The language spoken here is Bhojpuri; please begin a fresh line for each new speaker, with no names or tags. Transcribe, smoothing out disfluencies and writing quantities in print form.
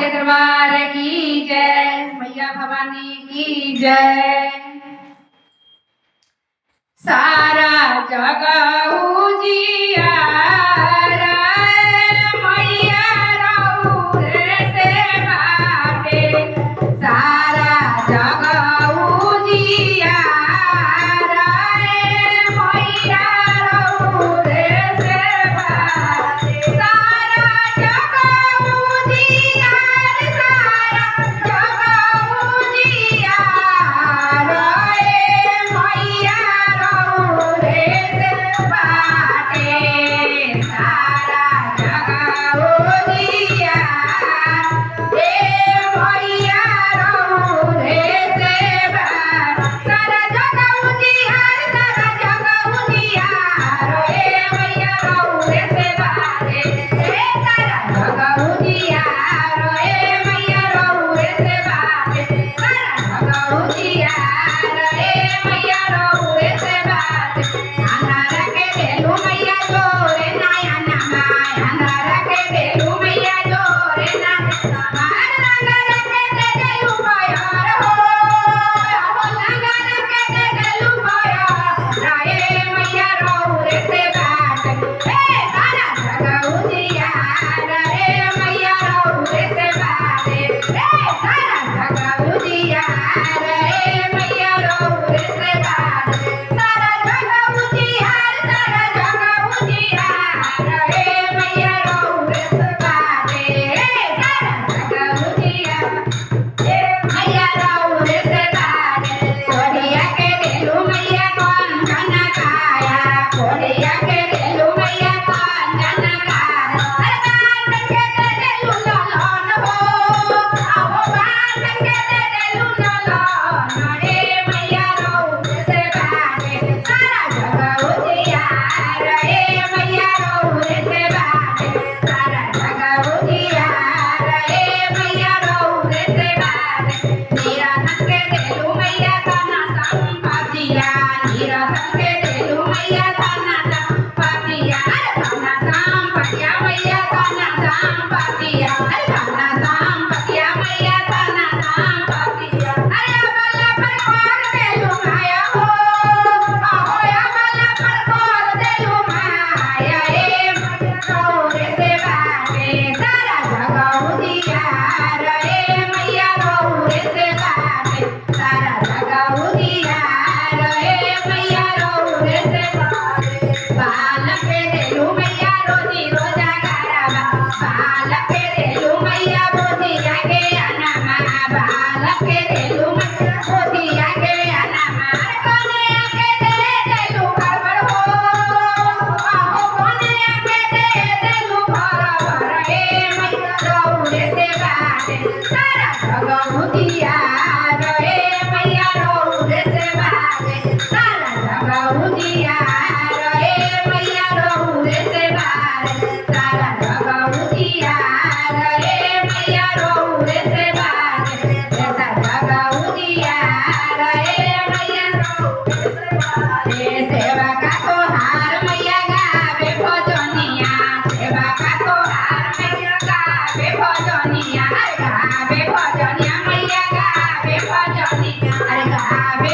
साचे दरबार की जय, मैया भवानी की जय। सारा जग उजियारा मैया रउरे से बाटे, सारा जग उजियारा मैया रउरे से बाटे, सारा जग उजियार, सारा जग उजियार मैया रउरे से बाटे, सारा जग उजियार मैया रउरे से बाटे, सारा जग उजियार, सारा जग उजियार मैया रउरे से बाटे, सारा जग उजियार मैया रउरे से बाटे, सारा जग उजियार मैया रउरे से बाटे। अंधार के देलू मैया जोरे नया नमाय, अंधार के देलू मैया जोरे नया नमाय, अंधार के देलू बयार हो अंधार के देलू बयार मैया रउरे से बाटे, सारा जग उजियार मैया रउरे से बाटे, सारा जग उजियार मैया रउरे से बाटे, सारा जग उजियार, सारा जग उजियार मैया रउरे से बाटे, सारा जग उजियार मैया रउरे से बाटे। कोरिया के देलू मैया कौन खाना खाया, कोरिया के देलू मैया कौन खाना खाया, अरे बान के देलू ललन हो आओ बान के देलू ललन मैया रउरे से बाटे, सारा जग उजियार मैया रउरे से बाटे, सारा जग उजियार मैया रउरे से बाटे। नीराधन के देलू मैया धन संपतिया, नीराधन के देलू मैया धन संपतिया, अरे धन संपतिया मैया धन संपतिया, अरे धन संपतिया मैया धन संपतिया, अरे अबला पर कर देलू माया हो आहो अबला पर कर देलू माया मैया रउरे से बाटे, सारा जग उजियार मैया रउरे से बाटे, सारा जग उजियार मैया रउरे से बाटे। बालक के देलू मैया रोजी रोजा करावा, बालक के देलू मैया बोधिया के अनमा, बालक के देलू मैया बोधिया के अनमा, कन्या के देलू खबर हो आहो कन्या के देलू खबर मैया रउरे से बाटे, सारा जग उजियार मैया रउरे से बाटे, सारा जग उजियार मैया रउरे से बाटे, सारा जग उजियार मैया रउरे से बाटे, सारा जग उजियार मैया रउरे से बाटे। सेवा का तोहार मैया गावे भजनिया, सेवा का तोहार मैया गावे भजनिया, अरे गावे भजनिया मैया गावे भजनिया, अरे गावे